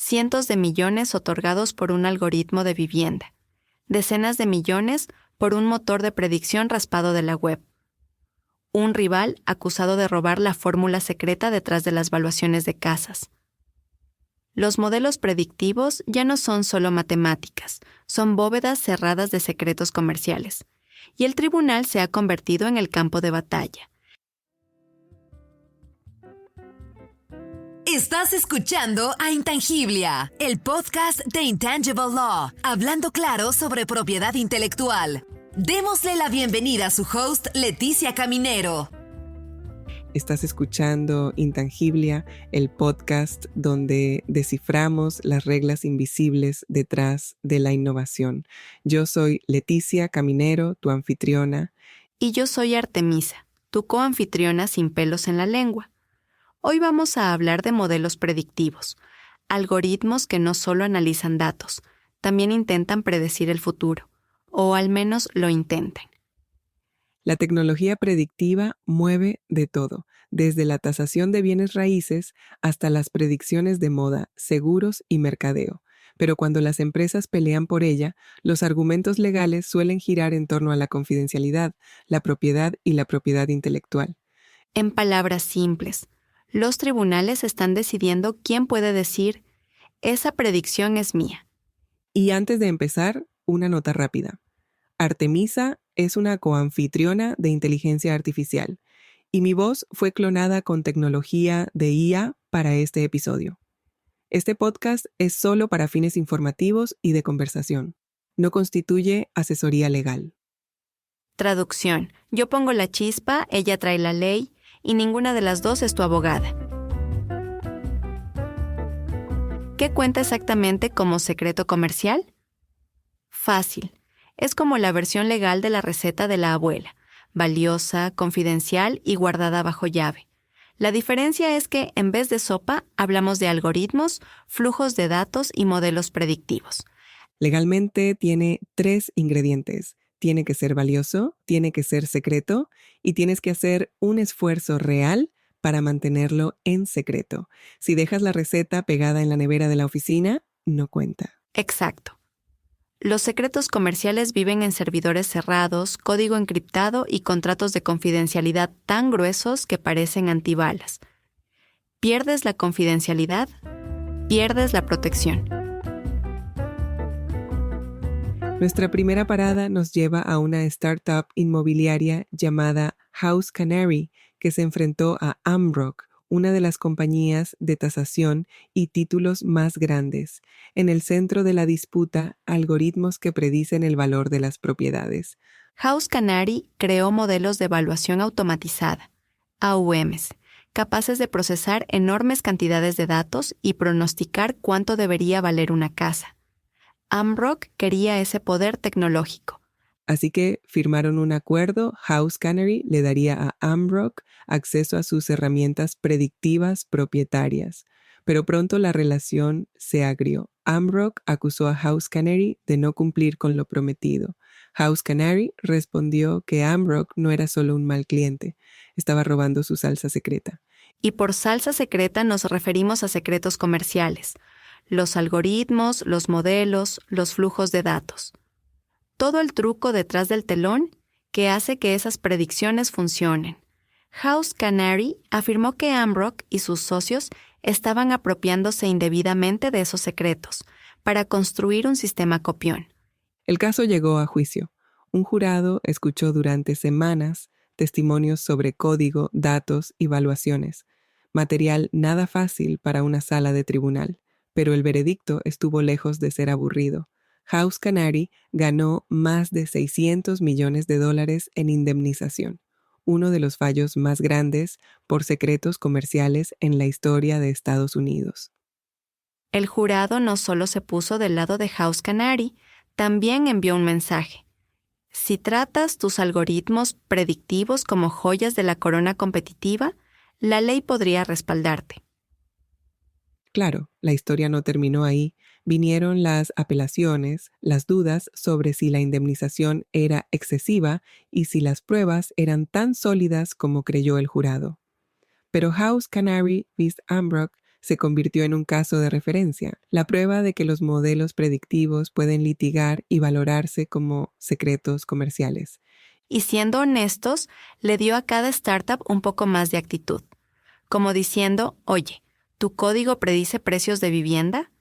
cientos de millones otorgados por un algoritmo de vivienda, decenas de millones por un motor de predicción raspado de la web, un rival acusado de robar la fórmula secreta detrás de las valuaciones de casas. Los modelos predictivos ya no son solo matemáticas, son bóvedas cerradas de secretos comerciales, y el tribunal se ha convertido en el campo de batalla. Estás escuchando a Intangiblia, el podcast de Intangible Law, hablando claro sobre propiedad intelectual. Démosle la bienvenida a su host, Leticia Caminero. Estás escuchando Intangiblia, el podcast donde desciframos las reglas invisibles detrás de la innovación. Yo soy Leticia Caminero, tu anfitriona. Y yo soy Artemisa, tu coanfitriona sin pelos en la lengua. Hoy vamos a hablar de modelos predictivos, algoritmos que no solo analizan datos, también intentan predecir el futuro, o al menos lo intentan. La tecnología predictiva mueve de todo, desde la tasación de bienes raíces hasta las predicciones de moda, seguros y mercadeo. Pero cuando las empresas pelean por ella, los argumentos legales suelen girar en torno a la confidencialidad, la propiedad y la propiedad intelectual. En palabras simples, los tribunales están decidiendo quién puede decir, esa predicción es mía. Y antes de empezar, una nota rápida. Artemisa es una coanfitriona de inteligencia artificial y mi voz fue clonada con tecnología de IA para este episodio. Este podcast es solo para fines informativos y de conversación. No constituye asesoría legal. Traducción. Yo pongo la chispa, ella trae la ley y ninguna de las dos es tu abogada. ¿Qué cuenta exactamente como secreto comercial? Fácil. Es como la versión legal de la receta de la abuela, valiosa, confidencial y guardada bajo llave. La diferencia es que, en vez de sopa, hablamos de algoritmos, flujos de datos y modelos predictivos. Legalmente tiene 3 ingredientes. Tiene que ser valioso, tiene que ser secreto y tienes que hacer un esfuerzo real para mantenerlo en secreto. Si dejas la receta pegada en la nevera de la oficina, no cuenta. Exacto. Los secretos comerciales viven en servidores cerrados, código encriptado y contratos de confidencialidad tan gruesos que parecen antibalas. Pierdes la confidencialidad, pierdes la protección. Nuestra primera parada nos lleva a una startup inmobiliaria llamada House Canary, que se enfrentó a Ambrock, una de las compañías de tasación y títulos más grandes. En el centro de la disputa, algoritmos que predicen el valor de las propiedades. House Canary creó modelos de evaluación automatizada, AUMs, capaces de procesar enormes cantidades de datos y pronosticar cuánto debería valer una casa. Ambrock quería ese poder tecnológico. Así que firmaron un acuerdo. House Canary le daría a Ambrock acceso a sus herramientas predictivas propietarias. Pero pronto la relación se agrió. Ambrock acusó a House Canary de no cumplir con lo prometido. House Canary respondió que Ambrock no era solo un mal cliente, estaba robando su salsa secreta. Y por salsa secreta nos referimos a secretos comerciales, los algoritmos, los modelos, los flujos de datos. Todo el truco detrás del telón que hace que esas predicciones funcionen. House Canary afirmó que Ambrock y sus socios estaban apropiándose indebidamente de esos secretos para construir un sistema copión. El caso llegó a juicio. Un jurado escuchó durante semanas testimonios sobre código, datos y evaluaciones. Material nada fácil para una sala de tribunal, pero el veredicto estuvo lejos de ser aburrido. House Canary ganó más de $600 millones en indemnización, uno de los fallos más grandes por secretos comerciales en la historia de Estados Unidos. El jurado no solo se puso del lado de House Canary, también envió un mensaje. Si tratas tus algoritmos predictivos como joyas de la corona competitiva, la ley podría respaldarte. Claro, la historia no terminó ahí. Vinieron las apelaciones, las dudas sobre si la indemnización era excesiva y si las pruebas eran tan sólidas como creyó el jurado. Pero House Canary vs. Ambrock se convirtió en un caso de referencia, la prueba de que los modelos predictivos pueden litigar y valorarse como secretos comerciales. Y siendo honestos, le dio a cada startup un poco más de actitud, como diciendo, oye, ¿tu código predice precios de vivienda?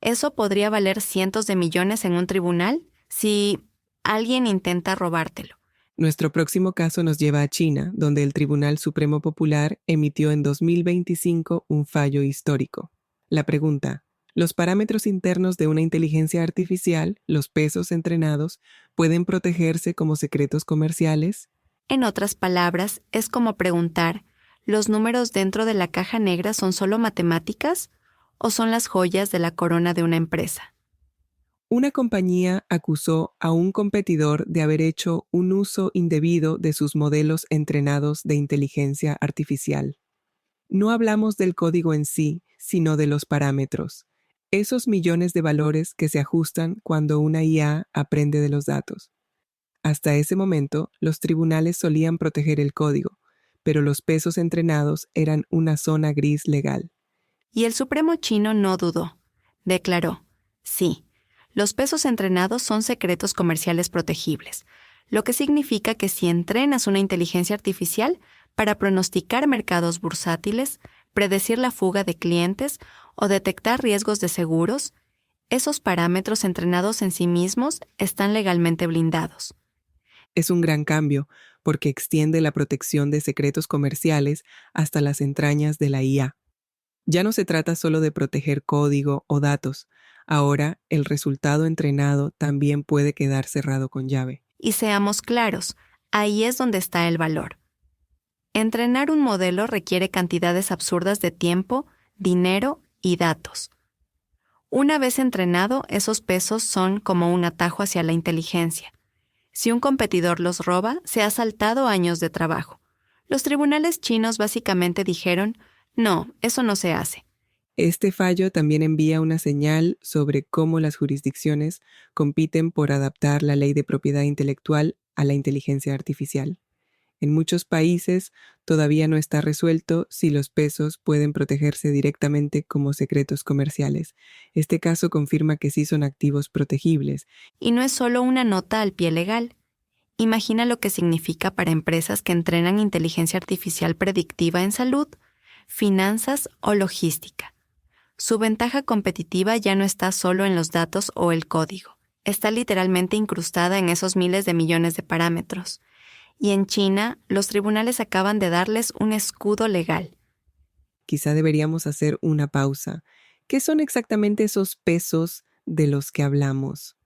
Eso podría valer cientos de millones en un tribunal si alguien intenta robártelo. Nuestro próximo caso nos lleva a China, donde el Tribunal Supremo Popular emitió en 2025 un fallo histórico. La pregunta: ¿los parámetros internos de una inteligencia artificial, los pesos entrenados, pueden protegerse como secretos comerciales? En otras palabras, es como preguntar, ¿los números dentro de la caja negra son solo matemáticas o son las joyas de la corona de una empresa? Una compañía acusó a un competidor de haber hecho un uso indebido de sus modelos entrenados de inteligencia artificial. No hablamos del código en sí, sino de los parámetros, esos millones de valores que se ajustan cuando una IA aprende de los datos. Hasta ese momento, los tribunales solían proteger el código, pero los pesos entrenados eran una zona gris legal. Y el Supremo chino no dudó. Declaró, sí, los pesos entrenados son secretos comerciales protegibles, lo que significa que si entrenas una inteligencia artificial para pronosticar mercados bursátiles, predecir la fuga de clientes o detectar riesgos de seguros, esos parámetros entrenados en sí mismos están legalmente blindados. Es un gran cambio, porque extiende la protección de secretos comerciales hasta las entrañas de la IA. Ya no se trata solo de proteger código o datos. Ahora, el resultado entrenado también puede quedar cerrado con llave. Y seamos claros, ahí es donde está el valor. Entrenar un modelo requiere cantidades absurdas de tiempo, dinero y datos. Una vez entrenado, esos pesos son como un atajo hacia la inteligencia. Si un competidor los roba, se ha saltado años de trabajo. Los tribunales chinos básicamente dijeron, no, eso no se hace. Este fallo también envía una señal sobre cómo las jurisdicciones compiten por adaptar la ley de propiedad intelectual a la inteligencia artificial. En muchos países todavía no está resuelto si los pesos pueden protegerse directamente como secretos comerciales. Este caso confirma que sí son activos protegibles. Y no es solo una nota al pie legal. Imagina lo que significa para empresas que entrenan inteligencia artificial predictiva en salud, finanzas o logística. Su ventaja competitiva ya no está solo en los datos o el código. Está literalmente incrustada en esos miles de millones de parámetros. Y en China, los tribunales acaban de darles un escudo legal. Quizá deberíamos hacer una pausa. ¿Qué son exactamente esos pesos de los que hablamos?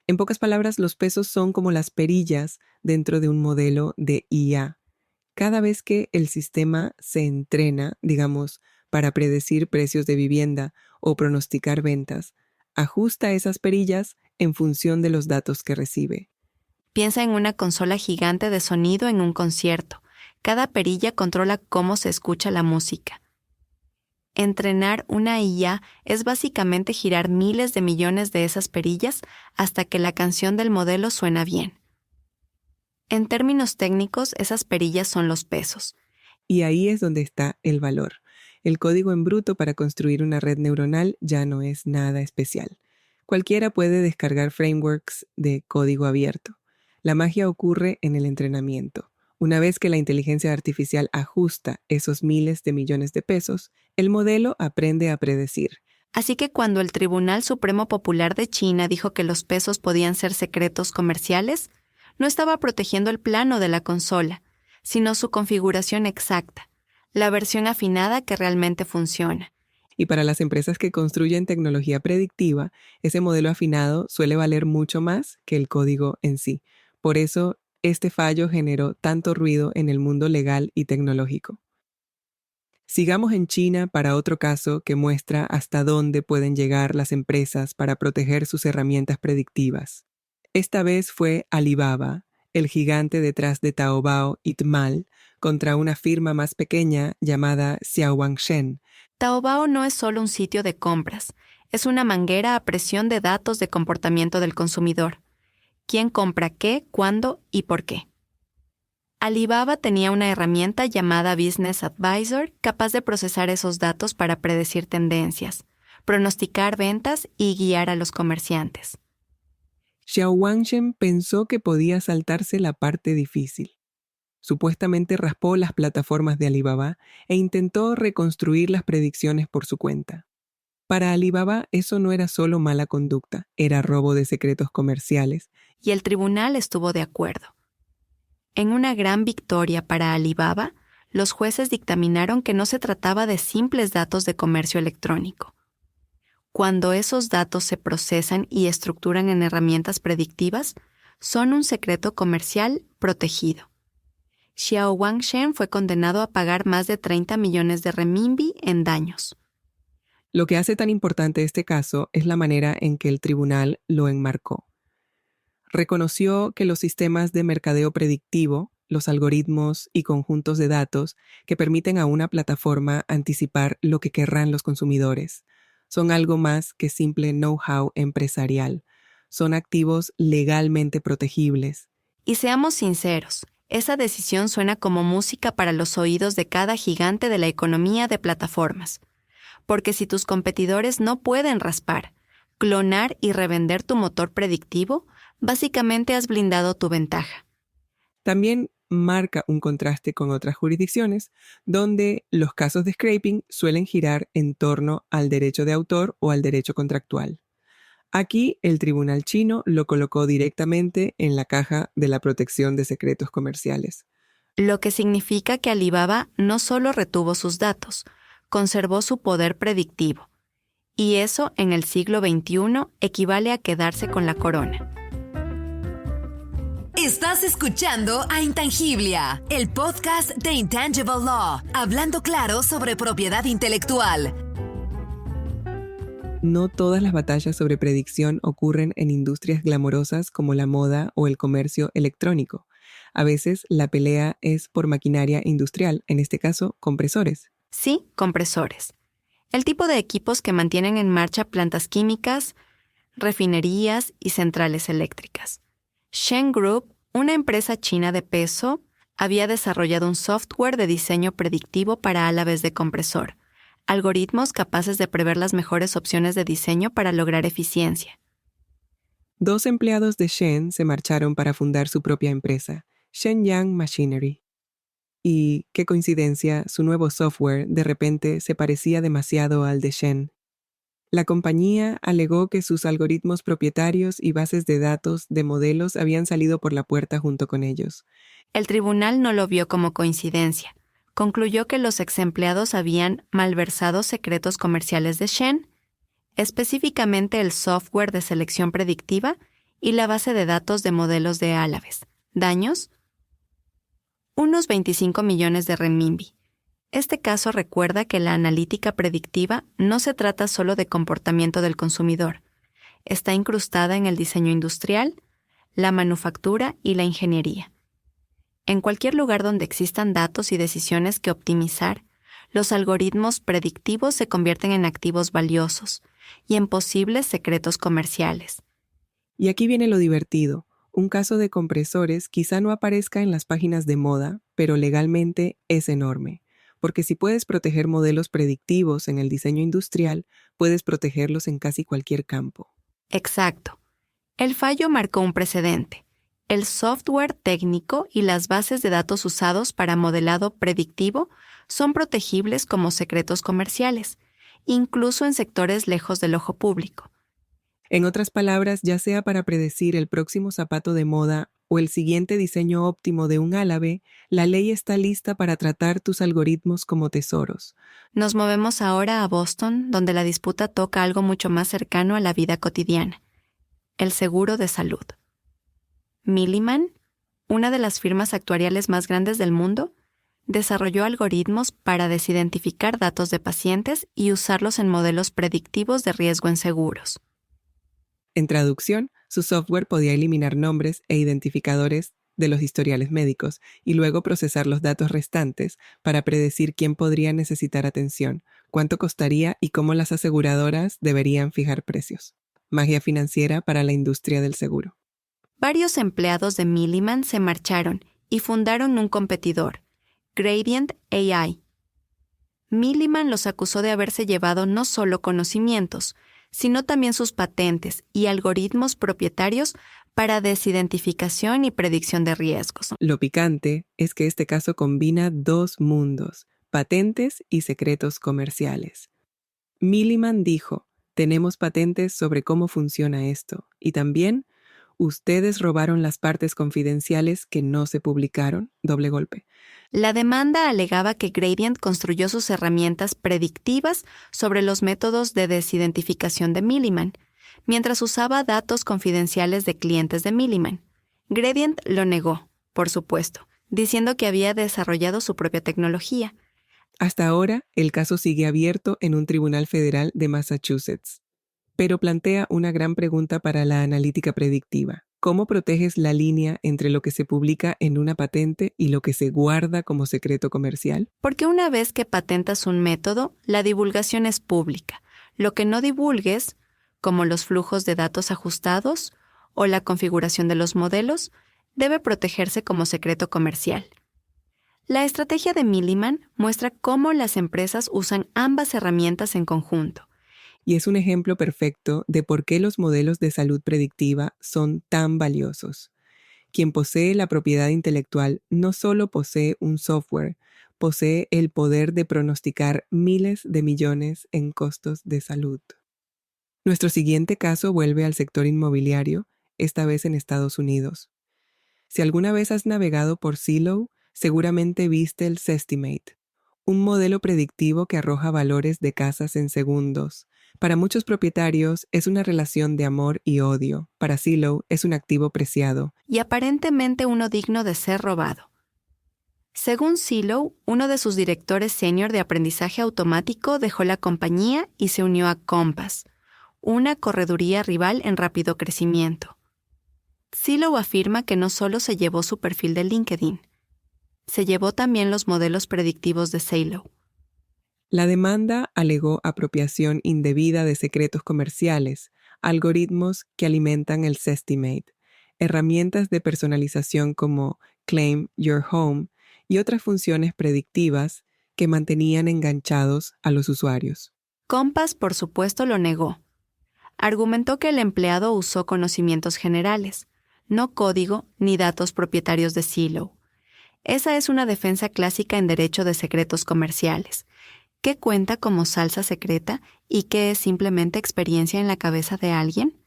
En pocas palabras, los pesos son como las perillas dentro de un modelo de IA. Cada vez que el sistema se entrena, digamos, para predecir precios de vivienda o pronosticar ventas, ajusta esas perillas en función de los datos que recibe. Piensa en una consola gigante de sonido en un concierto. Cada perilla controla cómo se escucha la música. Entrenar una IA es básicamente girar miles de millones de esas perillas hasta que la canción del modelo suena bien. En términos técnicos, esas perillas son los pesos. Y ahí es donde está el valor. El código en bruto para construir una red neuronal ya no es nada especial. Cualquiera puede descargar frameworks de código abierto. La magia ocurre en el entrenamiento. Una vez que la inteligencia artificial ajusta esos miles de millones de pesos, el modelo aprende a predecir. Así que cuando el Tribunal Supremo Popular de China dijo que los pesos podían ser secretos comerciales, no estaba protegiendo el plano de la consola, sino su configuración exacta, la versión afinada que realmente funciona. Y para las empresas que construyen tecnología predictiva, ese modelo afinado suele valer mucho más que el código en sí. Por eso, este fallo generó tanto ruido en el mundo legal y tecnológico. Sigamos en China para otro caso que muestra hasta dónde pueden llegar las empresas para proteger sus herramientas predictivas. Esta vez fue Alibaba, el gigante detrás de Taobao y Tmall, contra una firma más pequeña llamada Xiaowangshen. Taobao no es solo un sitio de compras, es una manguera a presión de datos de comportamiento del consumidor. ¿Quién compra qué, cuándo y por qué? Alibaba tenía una herramienta llamada Business Advisor capaz de procesar esos datos para predecir tendencias, pronosticar ventas y guiar a los comerciantes. Xiao Wangshen pensó que podía saltarse la parte difícil. Supuestamente raspó las plataformas de Alibaba e intentó reconstruir las predicciones por su cuenta. Para Alibaba eso no era solo mala conducta, era robo de secretos comerciales. Y el tribunal estuvo de acuerdo. En una gran victoria para Alibaba, los jueces dictaminaron que no se trataba de simples datos de comercio electrónico. Cuando esos datos se procesan y estructuran en herramientas predictivas, son un secreto comercial protegido. Xiao Wangshen fue condenado a pagar más de 30 millones de renminbi en daños. Lo que hace tan importante este caso es la manera en que el tribunal lo enmarcó. Reconoció que los sistemas de mercadeo predictivo, los algoritmos y conjuntos de datos que permiten a una plataforma anticipar lo que querrán los consumidores, son algo más que simple know-how empresarial. Son activos legalmente protegibles. Y seamos sinceros, esa decisión suena como música para los oídos de cada gigante de la economía de plataformas. Porque si tus competidores no pueden raspar, clonar y revender tu motor predictivo, básicamente has blindado tu ventaja. También marca un contraste con otras jurisdicciones, donde los casos de scraping suelen girar en torno al derecho de autor o al derecho contractual. Aquí, el tribunal chino lo colocó directamente en la caja de la protección de secretos comerciales. Lo que significa que Alibaba no solo retuvo sus datos, conservó su poder predictivo. Y eso, en el siglo XXI, equivale a quedarse con la corona. Estás escuchando a Intangiblia, el podcast de Intangible Law, hablando claro sobre propiedad intelectual. No todas las batallas sobre predicción ocurren en industrias glamorosas como la moda o el comercio electrónico. A veces la pelea es por maquinaria industrial, en este caso, compresores. Sí, compresores. El tipo de equipos que mantienen en marcha plantas químicas, refinerías y centrales eléctricas. Shen Group, una empresa china de peso, había desarrollado un software de diseño predictivo para álabes de compresor, algoritmos capaces de prever las mejores opciones de diseño para lograr eficiencia. 2 empleados de Shen se marcharon para fundar su propia empresa, Shenyang Machinery. Y, qué coincidencia, su nuevo software de repente se parecía demasiado al de Shen. La compañía alegó que sus algoritmos propietarios y bases de datos de modelos habían salido por la puerta junto con ellos. El tribunal no lo vio como coincidencia. Concluyó que los exempleados habían malversado secretos comerciales de Shen, específicamente el software de selección predictiva y la base de datos de modelos de álabes. ¿Daños? Unos 25 millones de renminbi. Este caso recuerda que la analítica predictiva no se trata solo de comportamiento del consumidor. Está incrustada en el diseño industrial, la manufactura y la ingeniería. En cualquier lugar donde existan datos y decisiones que optimizar, los algoritmos predictivos se convierten en activos valiosos y en posibles secretos comerciales. Y aquí viene lo divertido. Un caso de compresores quizá no aparezca en las páginas de moda, pero legalmente es enorme. Porque si puedes proteger modelos predictivos en el diseño industrial, puedes protegerlos en casi cualquier campo. Exacto. El fallo marcó un precedente. El software técnico y las bases de datos usados para modelado predictivo son protegibles como secretos comerciales, incluso en sectores lejos del ojo público. En otras palabras, ya sea para predecir el próximo zapato de moda o el siguiente diseño óptimo de un álabe, la ley está lista para tratar tus algoritmos como tesoros. Nos movemos ahora a Boston, donde la disputa toca algo mucho más cercano a la vida cotidiana: el seguro de salud. Milliman, una de las firmas actuariales más grandes del mundo, desarrolló algoritmos para desidentificar datos de pacientes y usarlos en modelos predictivos de riesgo en seguros. En traducción, su software podía eliminar nombres e identificadores de los historiales médicos y luego procesar los datos restantes para predecir quién podría necesitar atención, cuánto costaría y cómo las aseguradoras deberían fijar precios. Magia financiera para la industria del seguro. Varios empleados de Milliman se marcharon y fundaron un competidor, Gradient AI. Milliman los acusó de haberse llevado no solo conocimientos, sino también sus patentes y algoritmos propietarios para desidentificación y predicción de riesgos. Lo picante es que este caso combina dos mundos, patentes y secretos comerciales. Milliman dijo, tenemos patentes sobre cómo funciona esto, y también, ustedes robaron las partes confidenciales que no se publicaron, doble golpe. La demanda alegaba que Gradient construyó sus herramientas predictivas sobre los métodos de desidentificación de Milliman, mientras usaba datos confidenciales de clientes de Milliman. Gradient lo negó, por supuesto, diciendo que había desarrollado su propia tecnología. Hasta ahora, el caso sigue abierto en un tribunal federal de Massachusetts, pero plantea una gran pregunta para la analítica predictiva. ¿Cómo proteges la línea entre lo que se publica en una patente y lo que se guarda como secreto comercial? Porque una vez que patentas un método, la divulgación es pública. Lo que no divulgues, como los flujos de datos ajustados o la configuración de los modelos, debe protegerse como secreto comercial. La estrategia de Milliman muestra cómo las empresas usan ambas herramientas en conjunto. Y es un ejemplo perfecto de por qué los modelos de salud predictiva son tan valiosos. Quien posee la propiedad intelectual no solo posee un software, posee el poder de pronosticar miles de millones en costos de salud. Nuestro siguiente caso vuelve al sector inmobiliario, esta vez en Estados Unidos. Si alguna vez has navegado por Zillow, seguramente viste el Zestimate, un modelo predictivo que arroja valores de casas en segundos. Para muchos propietarios es una relación de amor y odio. Para Zillow es un activo preciado. Y aparentemente uno digno de ser robado. Según Zillow, uno de sus directores senior de aprendizaje automático dejó la compañía y se unió a Compass, una correduría rival en rápido crecimiento. Zillow afirma que no solo se llevó su perfil de LinkedIn, se llevó también los modelos predictivos de Zillow. La demanda alegó apropiación indebida de secretos comerciales, algoritmos que alimentan el Zestimate, herramientas de personalización como Claim Your Home y otras funciones predictivas que mantenían enganchados a los usuarios. Compass, por supuesto, lo negó. Argumentó que el empleado usó conocimientos generales, no código ni datos propietarios de Zillow. Esa es una defensa clásica en derecho de secretos comerciales. ¿Qué cuenta como salsa secreta y qué es simplemente experiencia en la cabeza de alguien?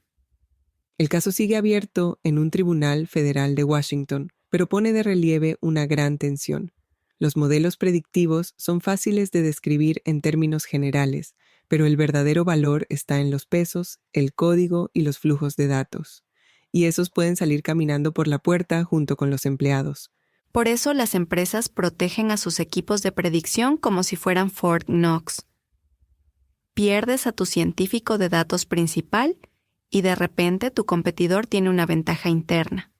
El caso sigue abierto en un tribunal federal de Washington, pero pone de relieve una gran tensión. Los modelos predictivos son fáciles de describir en términos generales, pero el verdadero valor está en los pesos, el código y los flujos de datos. Y esos pueden salir caminando por la puerta junto con los empleados. Por eso las empresas protegen a sus equipos de predicción como si fueran Fort Knox. Pierdes a tu científico de datos principal y de repente tu competidor tiene una ventaja interna.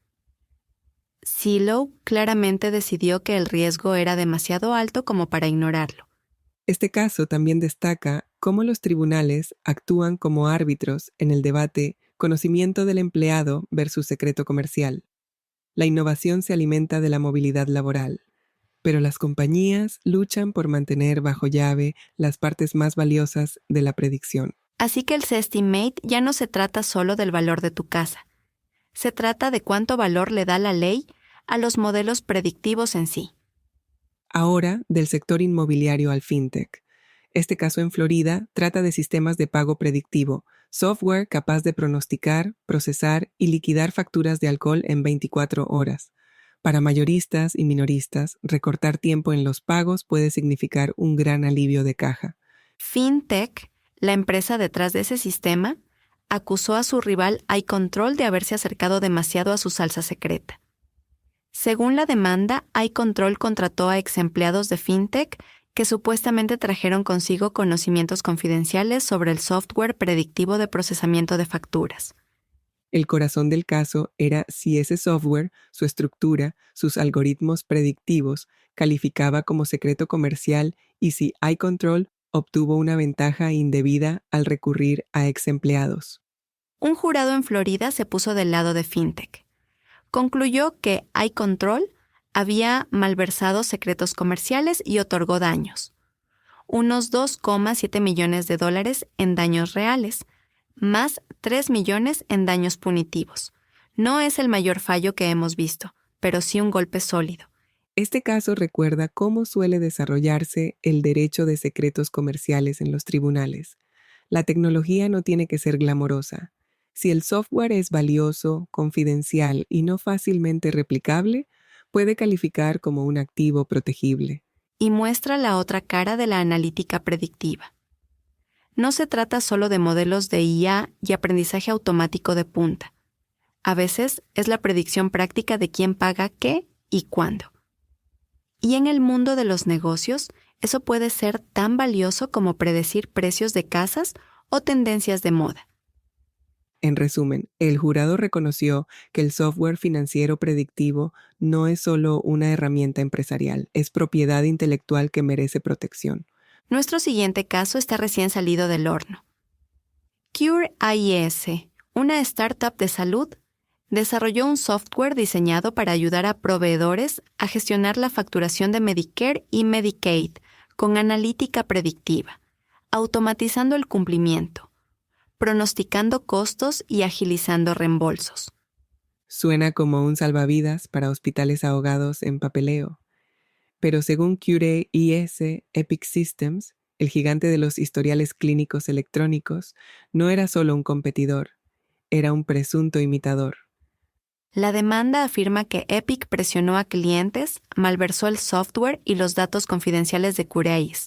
Zillow claramente decidió que el riesgo era demasiado alto como para ignorarlo. Este caso también destaca cómo los tribunales actúan como árbitros en el debate conocimiento del empleado versus secreto comercial. La innovación se alimenta de la movilidad laboral, pero las compañías luchan por mantener bajo llave las partes más valiosas de la predicción. Así que el Zestimate ya no se trata solo del valor de tu casa. Se trata de cuánto valor le da la ley a los modelos predictivos en sí. Ahora, del sector inmobiliario al fintech. Este caso en Florida trata de sistemas de pago predictivo, software capaz de pronosticar, procesar y liquidar facturas de alcohol en 24 horas. Para mayoristas y minoristas, recortar tiempo en los pagos puede significar un gran alivio de caja. FinTech, la empresa detrás de ese sistema, acusó a su rival iControl de haberse acercado demasiado a su salsa secreta. Según la demanda, iControl contrató a ex empleados de FinTech que supuestamente trajeron consigo conocimientos confidenciales sobre el software predictivo de procesamiento de facturas. El corazón del caso era si ese software, su estructura, sus algoritmos predictivos, calificaba como secreto comercial y si iControl obtuvo una ventaja indebida al recurrir a ex empleados. Un jurado en Florida se puso del lado de FinTech. Concluyó que iControl había malversado secretos comerciales y otorgó daños. Unos 2,7 millones de dólares en daños reales, más 3 millones en daños punitivos. No es el mayor fallo que hemos visto, pero sí un golpe sólido. Este caso recuerda cómo suele desarrollarse el derecho de secretos comerciales en los tribunales. La tecnología no tiene que ser glamorosa. Si el software es valioso, confidencial y no fácilmente replicable, puede calificar como un activo protegible. Y muestra la otra cara de la analítica predictiva. No se trata solo de modelos de IA y aprendizaje automático de punta. A veces es la predicción práctica de quién paga qué y cuándo. Y en el mundo de los negocios, eso puede ser tan valioso como predecir precios de casas o tendencias de moda. En resumen, el jurado reconoció que el software financiero predictivo no es solo una herramienta empresarial, es propiedad intelectual que merece protección. Nuestro siguiente caso está recién salido del horno. Cure AIS, una startup de salud, desarrolló un software diseñado para ayudar a proveedores a gestionar la facturación de Medicare y Medicaid con analítica predictiva, automatizando el cumplimiento, pronosticando costos y agilizando reembolsos. Suena como un salvavidas para hospitales ahogados en papeleo. Pero según Cure AIS, Epic Systems, el gigante de los historiales clínicos electrónicos, no era solo un competidor, era un presunto imitador. La demanda afirma que Epic presionó a clientes, malversó el software y los datos confidenciales de CureAIS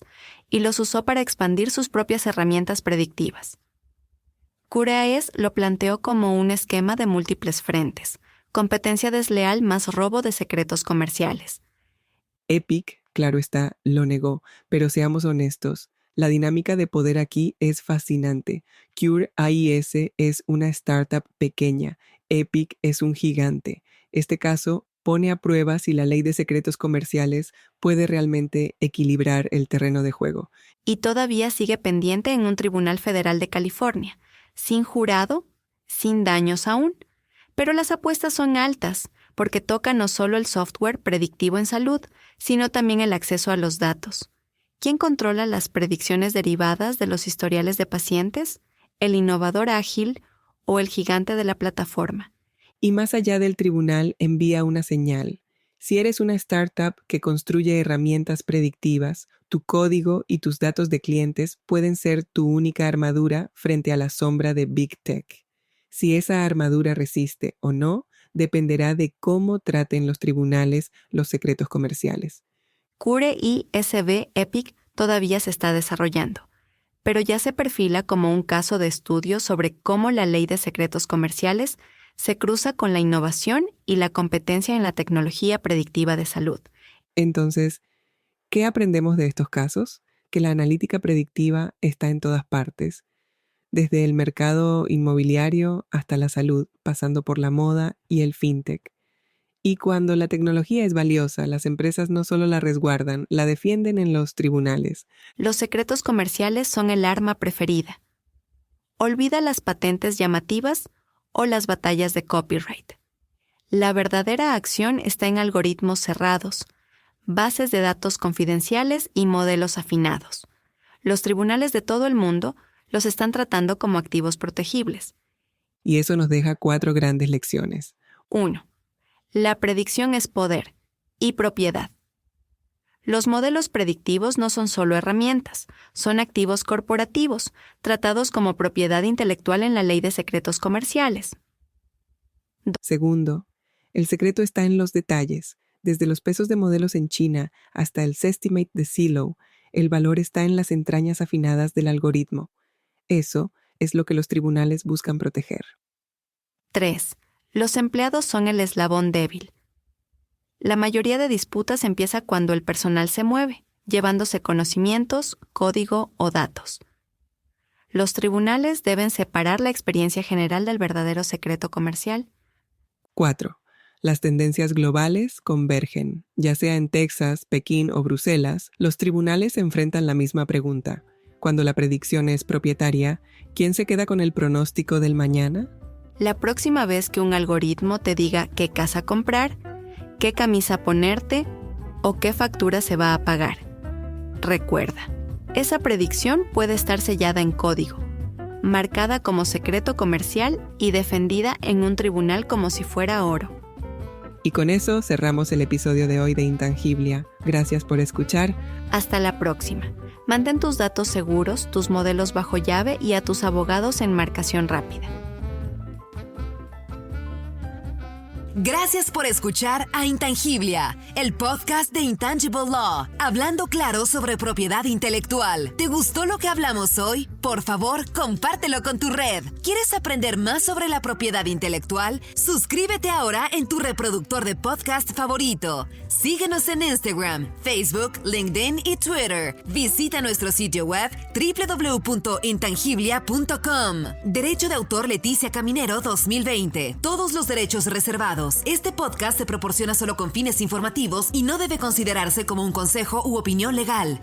y los usó para expandir sus propias herramientas predictivas. CureAIS lo planteó como un esquema de múltiples frentes, competencia desleal más robo de secretos comerciales. Epic, claro está, lo negó, pero seamos honestos, la dinámica de poder aquí es fascinante. Cure AIS es una startup pequeña, Epic es un gigante. Este caso pone a prueba si la ley de secretos comerciales puede realmente equilibrar el terreno de juego. Y todavía sigue pendiente en un tribunal federal de California, sin jurado, sin daños aún. Pero las apuestas son altas, porque toca no solo el software predictivo en salud, sino también el acceso a los datos. ¿Quién controla las predicciones derivadas de los historiales de pacientes? ¿El innovador ágil o el gigante de la plataforma? Y más allá del tribunal envía una señal. Si eres una startup que construye herramientas predictivas, tu código y tus datos de clientes pueden ser tu única armadura frente a la sombra de Big Tech. Si esa armadura resiste o no, dependerá de cómo traten los tribunales los secretos comerciales. Cure ISV Epic todavía se está desarrollando, pero ya se perfila como un caso de estudio sobre cómo la ley de secretos comerciales se cruza con la innovación y la competencia en la tecnología predictiva de salud. Entonces, ¿qué aprendemos de estos casos? Que la analítica predictiva está en todas partes, desde el mercado inmobiliario hasta la salud, pasando por la moda y el fintech. Y cuando la tecnología es valiosa, las empresas no solo la resguardan, la defienden en los tribunales. Los secretos comerciales son el arma preferida. Olvida las patentes llamativas o las batallas de copyright. La verdadera acción está en algoritmos cerrados, bases de datos confidenciales y modelos afinados. Los tribunales de todo el mundo los están tratando como activos protegibles. Y eso nos deja 4 grandes lecciones. 1. La predicción es poder y propiedad. Los modelos predictivos no son solo herramientas, son activos corporativos, tratados como propiedad intelectual en la ley de secretos comerciales. 2. El secreto está en los detalles. Desde los pesos de modelos en China hasta el Zestimate de Zillow, el valor está en las entrañas afinadas del algoritmo. Eso es lo que los tribunales buscan proteger. 3. Los empleados son el eslabón débil. La mayoría de disputas empieza cuando el personal se mueve, llevándose conocimientos, código o datos. Los tribunales deben separar la experiencia general del verdadero secreto comercial. 4. Las tendencias globales convergen. Ya sea en Texas, Pekín o Bruselas, los tribunales enfrentan la misma pregunta. Cuando la predicción es propietaria, ¿quién se queda con el pronóstico del mañana? La próxima vez que un algoritmo te diga qué casa comprar, qué camisa ponerte o qué factura se va a pagar. Recuerda, esa predicción puede estar sellada en código, marcada como secreto comercial y defendida en un tribunal como si fuera oro. Y con eso cerramos el episodio de hoy de Intangiblia. Gracias por escuchar. Hasta la próxima. Mantén tus datos seguros, tus modelos bajo llave y a tus abogados en marcación rápida. Gracias por escuchar a Intangiblia, el podcast de Intangible Law, hablando claro sobre propiedad intelectual. ¿Te gustó lo que hablamos hoy? Por favor, compártelo con tu red. ¿Quieres aprender más sobre la propiedad intelectual? Suscríbete ahora en tu reproductor de podcast favorito. Síguenos en Instagram, Facebook, LinkedIn y Twitter. Visita nuestro sitio web www.intangiblia.com. Derecho de autor Leticia Caminero 2020. Todos los derechos reservados. Este podcast se proporciona solo con fines informativos y no debe considerarse como un consejo u opinión legal.